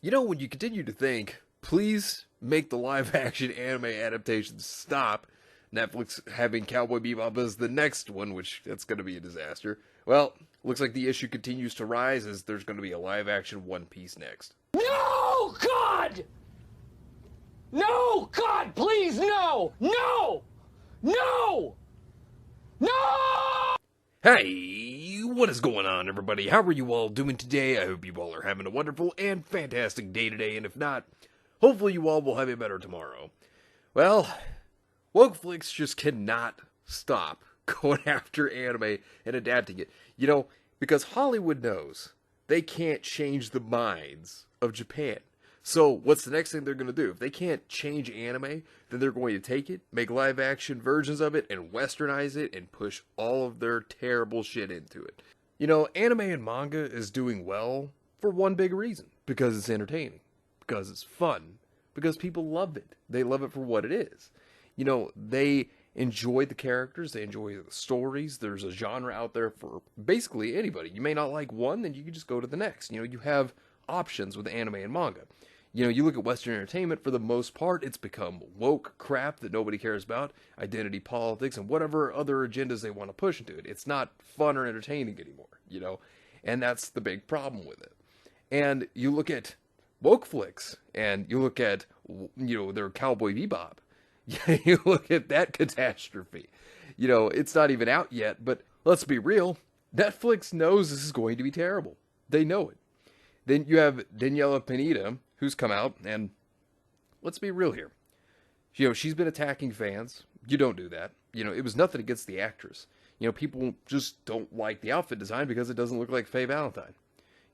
You know, when you continue to think, please make the live action anime adaptations stop, Netflix having Cowboy Bebop as the next one, which that's going to be a disaster. Well, looks like the issue continues to rise as there's going to be a live action One Piece next. No, God! No, God, please, no! No! No! No! Hey, what is going on, everybody? How are you all doing today? I hope you all are having a wonderful and fantastic day today, and if not, hopefully you all will have a better tomorrow. Well, Wokeflix just cannot stop going after anime and adapting it. You know, because Hollywood knows they can't change the minds of Japan. So, what's the next thing they're going to do? If they can't change anime, then they're going to take it, make live action versions of it, and westernize it, and push all of their terrible shit into it. You know, anime and manga is doing well for one big reason. Because it's entertaining. Because it's fun. Because people love it. They love it for what it is. You know, they enjoy the characters, they enjoy the stories. There's a genre out there for basically anybody. You may not like one, then you can just go to the next. You know, you have options with anime and manga. You know, you look at Western entertainment, for the most part, it's become woke crap that nobody cares about, identity politics, and whatever other agendas they want to push into it. It's not fun or entertaining anymore, you know? And that's the big problem with it. And you look at woke flicks, and you look at, you know, their Cowboy Bebop. You look at that catastrophe. You know, it's not even out yet, but let's be real, Netflix knows this is going to be terrible. They know it. Then you have Daniela Pineda, who's come out, and let's be real here. You know, she's been attacking fans. You don't do that. You know, it was nothing against the actress. You know, people just don't like the outfit design because it doesn't look like Faye Valentine.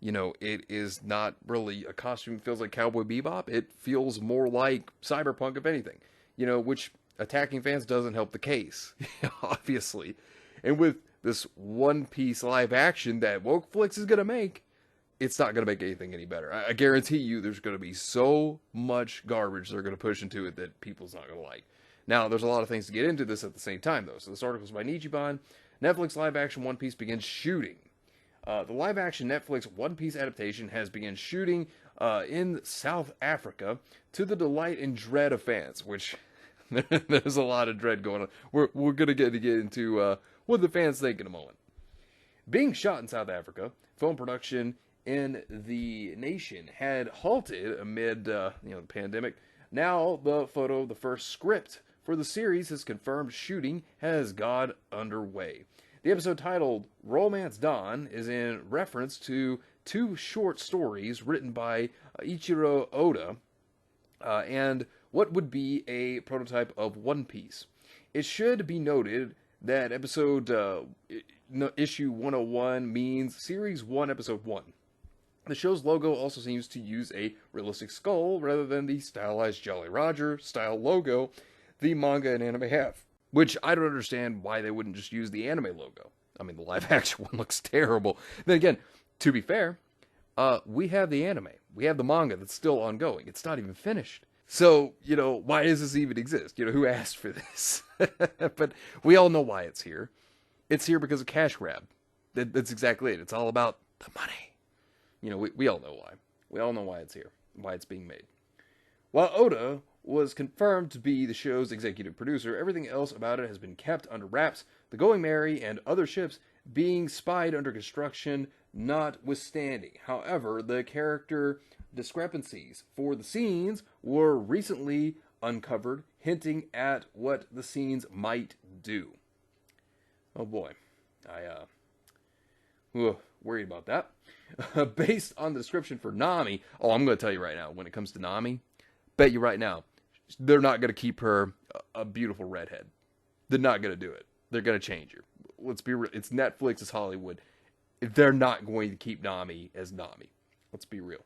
You know, it is not really a costume that feels like Cowboy Bebop. It feels more like Cyberpunk, if anything. You know, which attacking fans doesn't help the case, obviously. And with this One Piece live action that Wokeflix is going to make, it's not going to make anything any better. I guarantee you there's going to be so much garbage they're going to push into it that people's not going to like. Now, there's a lot of things to get into this at the same time, though. So this article is by Nichiban. Netflix live-action One Piece begins shooting. The live-action Netflix One Piece adaptation has begun shooting in South Africa to the delight and dread of fans, which there's a lot of dread going on. We're going to get into what the fans think in a moment. Being shot in South Africa, film production in the nation had halted amid the pandemic. Now the first script for the series has confirmed shooting has got underway. The episode titled Romance Dawn is in reference to two short stories written by Ichiro Oda and what would be a prototype of One Piece. It should be noted that episode issue 101 means series 1 episode 1. The show's logo also seems to use a realistic skull rather than the stylized Jolly Roger style logo the manga and anime have. Which I don't understand why they wouldn't just use the anime logo. I mean, the live action one looks terrible. Then again, to be fair, we have the anime. We have the manga that's still ongoing. It's not even finished. So, you know, why does this even exist? You know, who asked for this? But we all know why it's here. It's here because of cash grab. That's exactly it. It's all about the money. You know, we all know why. We all know why it's here, why it's being made. While Oda was confirmed to be the show's executive producer, everything else about it has been kept under wraps, the Going Merry and other ships being spied under construction notwithstanding. However, the character discrepancies for the scenes were recently uncovered, hinting at what the scenes might do. Oh boy, worried about that. Based on the description for Nami, I'm going to tell you right now, when it comes to Nami, bet you right now, they're not going to keep her a beautiful redhead. They're not going to do it. They're going to change her. Let's be real. It's Netflix, it's Hollywood. They're not going to keep Nami as Nami. Let's be real.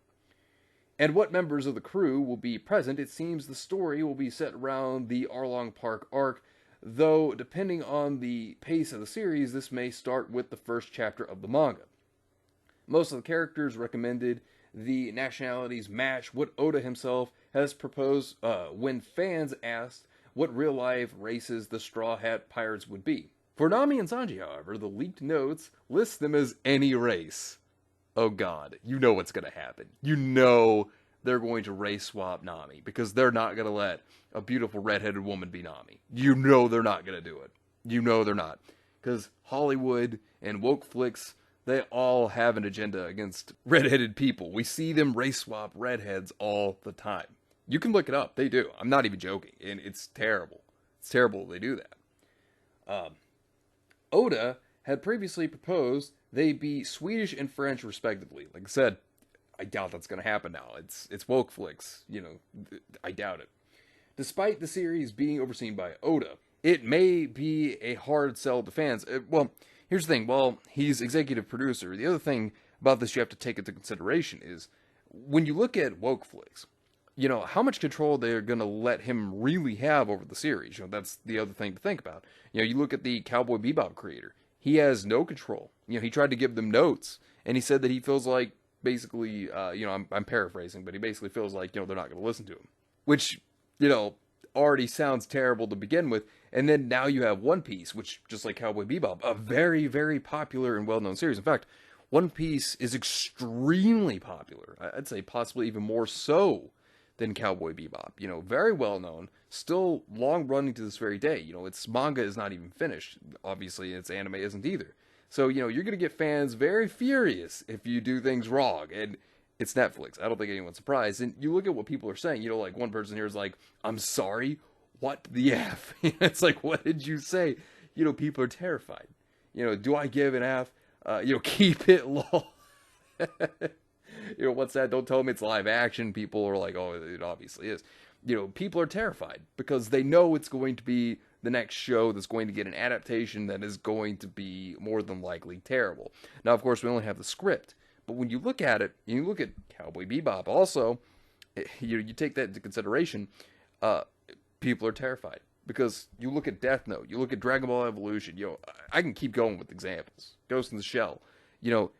And what members of the crew will be present, it seems the story will be set around the Arlong Park arc, though depending on the pace of the series, this may start with the first chapter of the manga. Most of the characters recommended the nationalities match what Oda himself has proposed when fans asked what real-life races the Straw Hat Pirates would be. For Nami and Sanji, however, the leaked notes list them as any race. Oh god, you know what's going to happen. You know they're going to race swap Nami, because they're not going to let a beautiful redheaded woman be Nami. You know they're not going to do it. You know they're not. Because Hollywood and woke flicks, they all have an agenda against redheaded people. We see them race swap redheads all the time. You can look it up. They do. I'm not even joking. And it's terrible. It's terrible they do that. Oda had previously proposed they be Swedish and French respectively. Like I said, I doubt that's going to happen now. It's woke flicks. You know, I doubt it. Despite the series being overseen by Oda, it may be a hard sell to fans. Well, here's the thing. Well, he's executive producer. The other thing about this you have to take into consideration is when you look at woke flicks, you know, how much control they're going to let him really have over the series. You know, that's the other thing to think about. You know, you look at the Cowboy Bebop creator. He has no control. You know, he tried to give them notes, and he said that he feels like, basically, you know, I'm paraphrasing, but he basically feels like, you know, they're not going to listen to him. Which, you know, already sounds terrible to begin with. And then now you have One Piece, which, just like Cowboy Bebop, a very, very popular and well-known series. In fact, One Piece is extremely popular. I'd say possibly even more so than Cowboy Bebop. You know, very well-known, still long-running to this very day. You know, its manga is not even finished. Obviously, its anime isn't either. So, you know, you're going to get fans very furious if you do things wrong. And it's Netflix. I don't think anyone's surprised. And you look at what people are saying. You know, like one person here is like, I'm sorry, what the F? It's like, what did you say? You know, people are terrified. You know, do I give an F? You know, keep it low. You know, what's that? Don't tell me it's live action. People are like, oh, it obviously is. You know, people are terrified because they know it's going to be the next show that's going to get an adaptation that is going to be more than likely terrible. Now, of course, we only have the script. But when you look at it, you look at Cowboy Bebop also, you take that into consideration, people are terrified. Because you look at Death Note, you look at Dragon Ball Evolution, you know, I can keep going with examples. Ghost in the Shell, you know,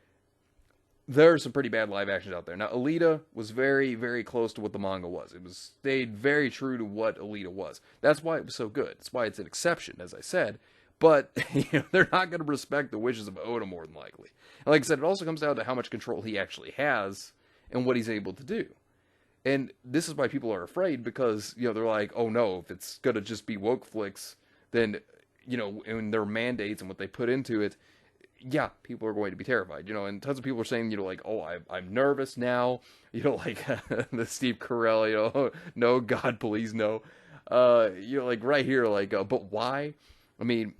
there are some pretty bad live actions out there. Now, Alita was very, very close to what the manga was. It was stayed very true to what Alita was. That's why it was so good. That's why it's an exception, as I said. But, you know, they're not going to respect the wishes of Oda more than likely. And like I said, it also comes down to how much control he actually has and what he's able to do. And this is why people are afraid, because, you know, they're like, oh no, if it's going to just be woke flicks, then, you know, and their mandates and what they put into it, yeah, people are going to be terrified, you know, and tons of people are saying, you know, like, oh, I'm nervous now, you know, like the Steve Carell, you know, no, God, please, no, you know, like right here, like, but why? I mean,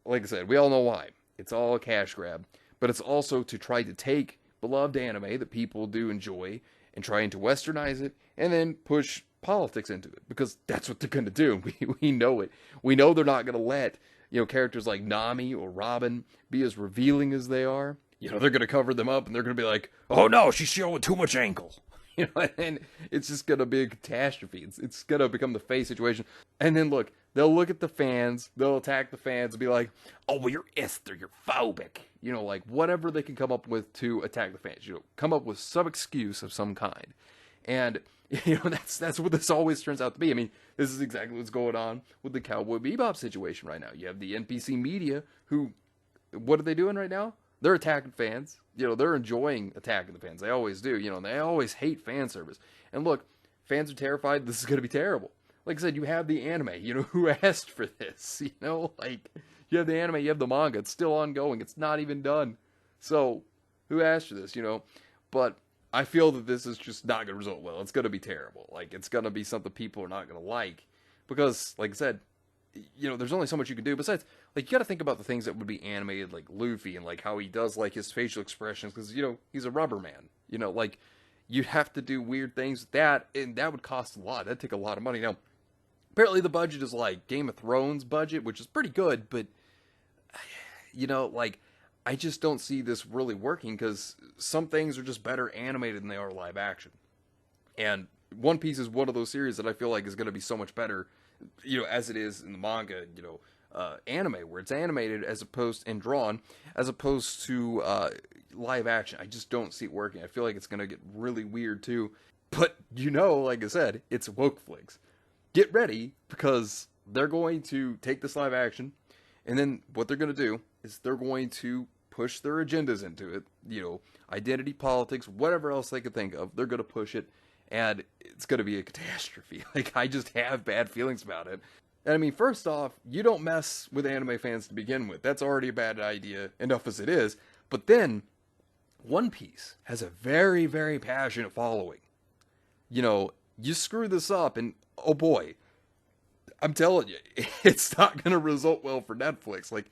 like I said, we all know why. It's all a cash grab, but it's also to try to take beloved anime that people do enjoy and trying to westernize it and then push politics into it, because that's what they're going to do. We know it. We know they're not going to let, you know, characters like Nami or Robin be as revealing as they are. You know, they're going to cover them up and they're going to be like, oh no, she's showing too much ankle. You know, and it's just going to be a catastrophe. It's going to become the face situation. And then look, they'll look at the fans, they'll attack the fans and be like, oh, well, you're Esther, you're phobic. You know, like whatever they can come up with to attack the fans. You know, come up with some excuse of some kind. And, you know, that's what this always turns out to be. I mean, this is exactly what's going on with the Cowboy Bebop situation right now. You have the NPC media who, what are they doing right now? They're attacking fans. You know, they're enjoying attacking the fans. They always do. You know, and they always hate fan service. And look, fans are terrified. This is going to be terrible. Like I said, you have the anime. You know, who asked for this? You know, like, you have the anime, you have the manga. It's still ongoing. It's not even done. So, who asked for this, you know? But I feel that this is just not going to result well. It's going to be terrible. Like, it's going to be something people are not going to like. Because, like I said, you know, there's only so much you can do. Besides, like, you got to think about the things that would be animated, like Luffy, and, like, how he does, like, his facial expressions. Because, you know, he's a rubber man. You know, like, you'd have to do weird things with that, and that would cost a lot. That'd take a lot of money. Now, apparently the budget is like Game of Thrones budget, which is pretty good, but, you know, like, I just don't see this really working, because some things are just better animated than they are live action. And One Piece is one of those series that I feel like is going to be so much better, you know, as it is in the manga, you know, anime, where it's animated as opposed, and drawn, as opposed to live action. I just don't see it working. I feel like it's going to get really weird too. But, you know, like I said, it's woke flicks. Get ready, because they're going to take this live action, and then what they're going to do is they're going to push their agendas into it, you know, identity politics, whatever else they could think of, they're going to push it, and it's going to be a catastrophe. Like, I just have bad feelings about it. And I mean, first off, you don't mess with anime fans to begin with. That's already a bad idea, enough as it is. But then, One Piece has a very, very passionate following. You know, you screw this up, and oh boy, I'm telling you, it's not going to result well for Netflix. Like,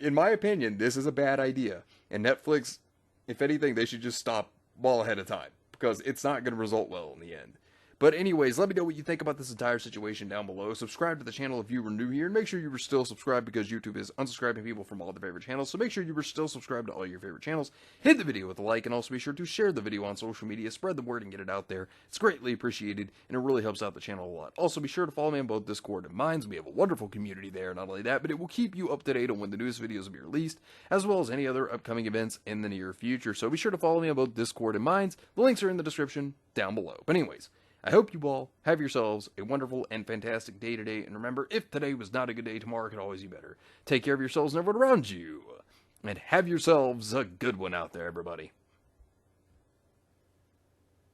in my opinion, this is a bad idea. And Netflix, if anything, they should just stop well ahead of time, because it's not going to result well in the end. But anyways, let me know what you think about this entire situation down below. Subscribe to the channel if you were new here, and make sure you were still subscribed, because YouTube is unsubscribing people from all their favorite channels. So make sure you were still subscribed to all your favorite channels. Hit the video with a like, and also be sure to share the video on social media. Spread the word and get it out there. It's greatly appreciated, and it really helps out the channel a lot. Also, be sure to follow me on both Discord and Minds. We have a wonderful community there. Not only that, but it will keep you up to date on when the newest videos will be released, as well as any other upcoming events in the near future. So be sure to follow me on both Discord and Minds. The links are in the description down below. But anyways, I hope you all have yourselves a wonderful and fantastic day today. And remember, if today was not a good day, tomorrow could always be better. Take care of yourselves and everyone around you. And have yourselves a good one out there, everybody.